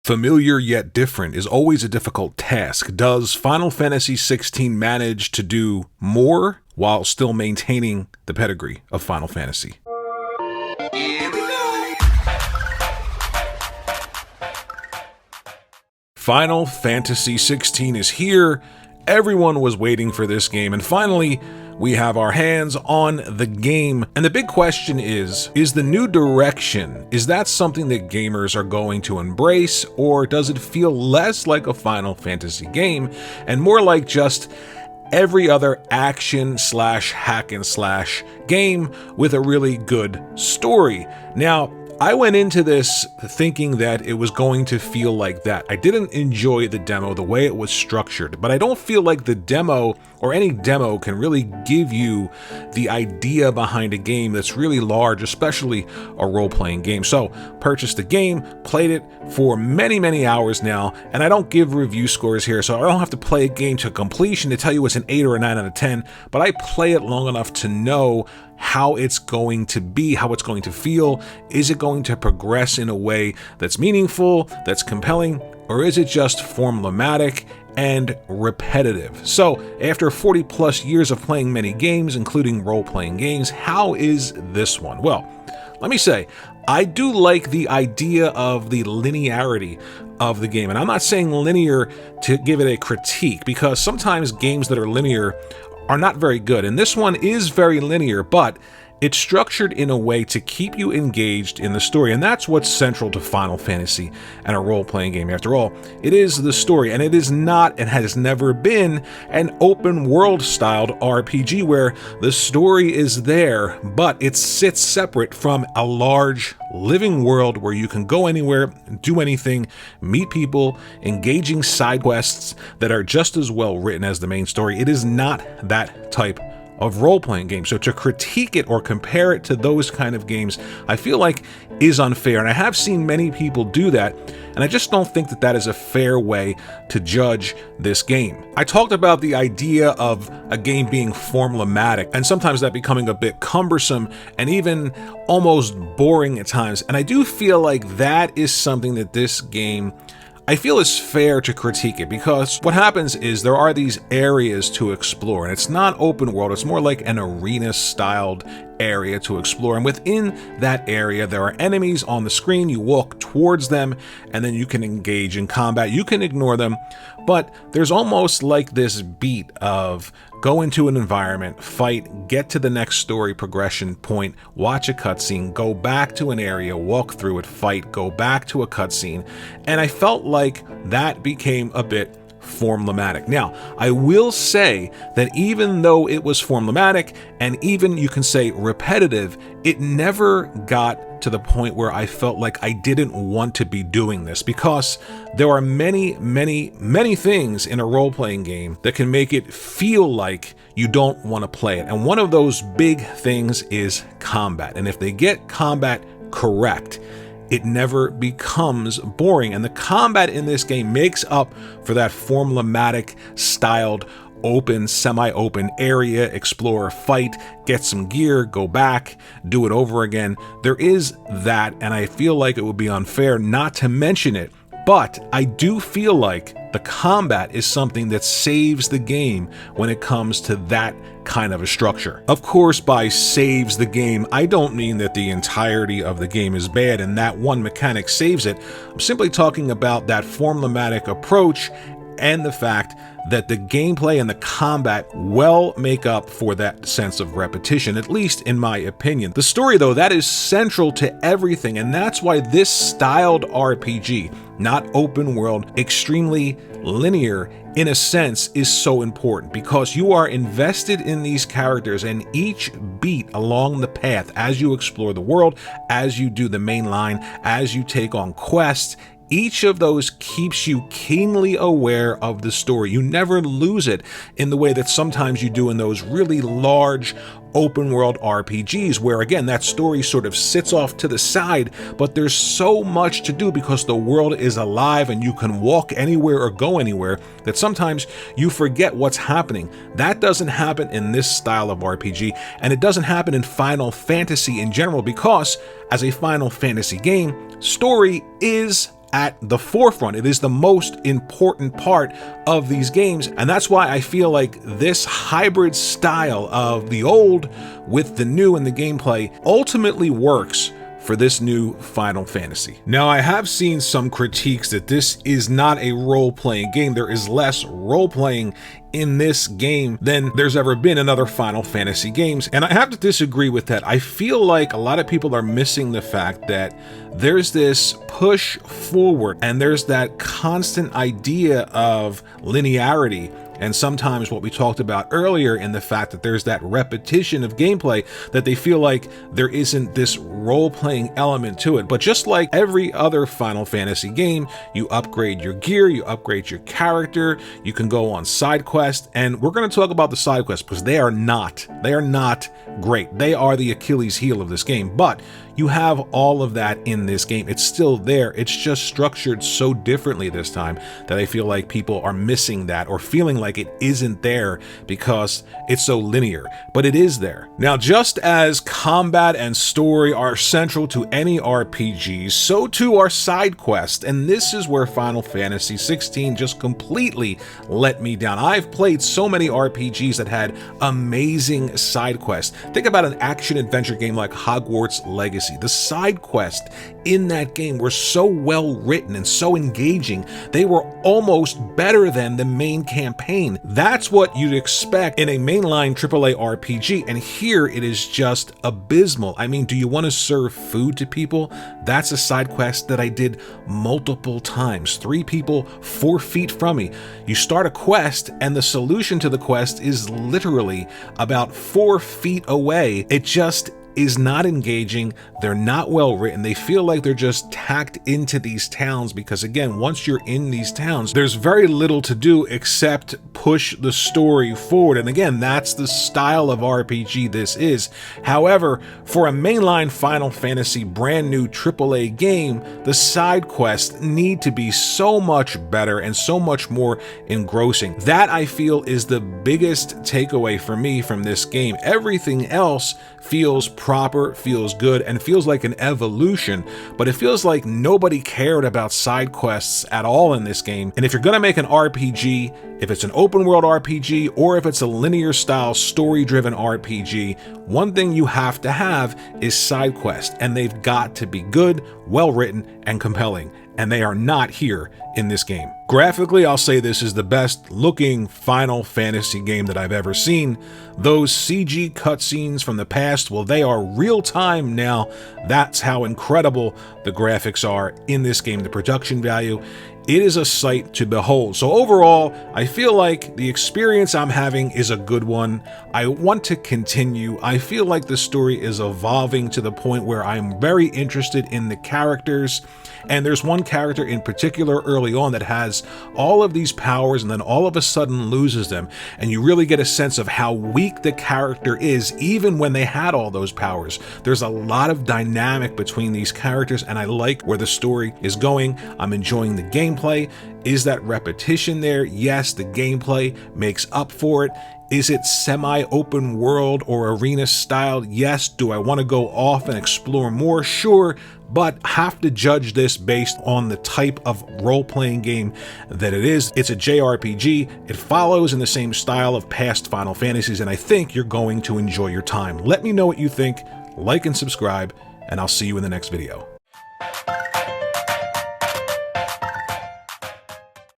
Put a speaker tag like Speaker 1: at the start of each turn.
Speaker 1: Familiar yet different is always a difficult task. Does Final Fantasy XVI manage to do more while still maintaining the pedigree of Final Fantasy?
Speaker 2: Here we go.
Speaker 1: Final Fantasy XVI is here. Everyone was waiting for this game, and finally, we have our hands on the game. And the big question is the new direction, is that something that gamers are going to embrace, or does it feel less like a Final Fantasy game and more like just every other action slash hack and slash game with a really good story? Now, I went into this thinking that it was going to feel like that. I didn't enjoy the demo, the way it was structured, but I don't feel like the demo or any demo can really give you the idea behind a game that's really large, especially a role-playing game. So, purchased the game, played it for many, many hours now, and I don't give review scores here, so I don't have to play a game to completion to tell you it's an 8 or a 9 out of 10, but I play it long enough to know how it's going to be, how it's going to feel. Is it going to progress in a way that's meaningful, that's compelling, or is it just formulaic and repetitive? So, after 40 plus years of playing many games, including role-playing games, how is this one? Well, let me say, I do like the idea of the linearity of the game. And I'm not saying linear to give it a critique, because sometimes games that are linear are not very good, and this one is very linear, but it's structured in a way to keep you engaged in the story, and that's what's central to Final Fantasy and a role-playing game. After all, it is the story, and it is not and has never been an open-world styled RPG where the story is there, but it sits separate from a large living world where you can go anywhere, do anything, meet people, engaging side quests that are just as well written as the main story. It is not that type of role-playing game. So to critique it or compare it to those kind of games, I feel like is unfair. And I have seen many people do that, and I just don't think that that is a fair way to judge this game. I talked about the idea of a game being formulaic, and sometimes that becoming a bit cumbersome and even almost boring at times. And I do feel like that is something that this game, I feel it's fair to critique it, because what happens is there are these areas to explore, and it's not open world, it's more like an arena styled area to explore, and within that area there are enemies on the screen. You walk towards them and then you can engage in combat. You can ignore them, but there's almost like this beat of go into an environment, fight, get to the next story progression point, watch a cutscene, go back to an area, walk through it, fight, go back to a cutscene, and I felt like that became a bit formulaic. Now, I will say that even though it was formulaic and even you can say repetitive, it never got to the point where I felt like I didn't want to be doing this, because there are many, many, many things in a role-playing game that can make it feel like you don't want to play it. And one of those big things is combat. And if they get combat correct, it never becomes boring. And the combat in this game makes up for that formulaic styled open, semi-open area, explore, fight, get some gear, go back, do it over again. There is that, and I feel like it would be unfair not to mention it. But I do feel like the combat is something that saves the game when it comes to that kind of a structure. Of course, by saves the game, I don't mean that the entirety of the game is bad and that one mechanic saves it. I'm simply talking about that formulaic approach and the fact that the gameplay and the combat well make up for that sense of repetition, at least in my opinion. The story, though, that is central to everything, and that's why this styled RPG, not open world, extremely linear in a sense, is so important, because you are invested in these characters, and each beat along the path as you explore the world, as you do the main line, as you take on quests, each of those keeps you keenly aware of the story. You never lose it in the way that sometimes you do in those really large open world RPGs, where again that story sort of sits off to the side, but there's so much to do because the world is alive and you can walk anywhere or go anywhere that sometimes you forget what's happening. That doesn't happen in this style of RPG, and it doesn't happen in Final Fantasy in general, because as a Final Fantasy game, story is at the forefront. It is the most important part of these games, and that's why I feel like this hybrid style of the old with the new in the gameplay ultimately works for this new Final Fantasy. Now, I have seen some critiques that this is not a role-playing game. There is less role-playing in this game than there's ever been in other Final Fantasy games, and I have to disagree with that. I feel like a lot of people are missing the fact that there's this push forward and there's that constant idea of linearity, and sometimes what we talked about earlier in the fact that there's that repetition of gameplay, that they feel like there isn't this role-playing element to it. But just like every other Final Fantasy game, you upgrade your gear, you upgrade your character, you can go on side quests, and we're going to talk about the side quests because they are not great. They are the Achilles heel of this game, but you have all of that in this game. It's still there. It's just structured so differently this time that I feel like people are missing that or feeling like it isn't there because it's so linear, but it is there. Now, just as combat and story are central to any RPG, so too are side quests, and this is where Final Fantasy 16 just completely let me down. I've played so many RPGs that had amazing side quests. Think about an action-adventure game like Hogwarts Legacy. The side quests in that game were so well written and so engaging, they were almost better than the main campaign. That's what you'd expect in a mainline AAA RPG, and here it is just abysmal. I mean, do you want to serve food to people? That's a side quest that I did multiple times. 3 people 4 feet from me. You start a quest, and the solution to the quest is literally about 4 feet away. It just is not engaging. They're not well written. They feel like they're just tacked into these towns because, again, once you're in these towns, there's very little to do except push the story forward. And again, that's the style of RPG this is. However, for a mainline Final Fantasy brand new AAA game, the side quests need to be so much better and so much more engrossing. That, I feel, is the biggest takeaway for me from this game. Everything else feels proper, feels good, and feels like an evolution, but it feels like nobody cared about side quests at all in this game. And if you're gonna make an RPG, if it's an open world RPG or if it's a linear style story-driven RPG, one thing you have to have is side quests, and they've got to be good, well-written, and compelling. And they are not here in this game. Graphically, I'll say this is the best looking Final Fantasy game that I've ever seen. Those CG cutscenes from the past, well, they are real time now. That's how incredible the graphics are in this game. The production value, it is a sight to behold. So overall, I feel like the experience I'm having is a good one. I want to continue. I feel like the story is evolving to the point where I'm very interested in the characters. And there's one character in particular early on that has all of these powers and then all of a sudden loses them. And you really get a sense of how weak the character is even when they had all those powers. There's a lot of dynamic between these characters, and I like where the story is going. I'm enjoying the gameplay. Is that repetition there? Yes, the gameplay makes up for it. Is it semi-open world or arena style? Yes. Do I want to go off and explore more? Sure, but have to judge this based on the type of role-playing game that it is. It's a JRPG. It follows in the same style of past Final Fantasies, and I think you're going to enjoy your time. Let me know what you think, like and subscribe, and I'll see you in the next video.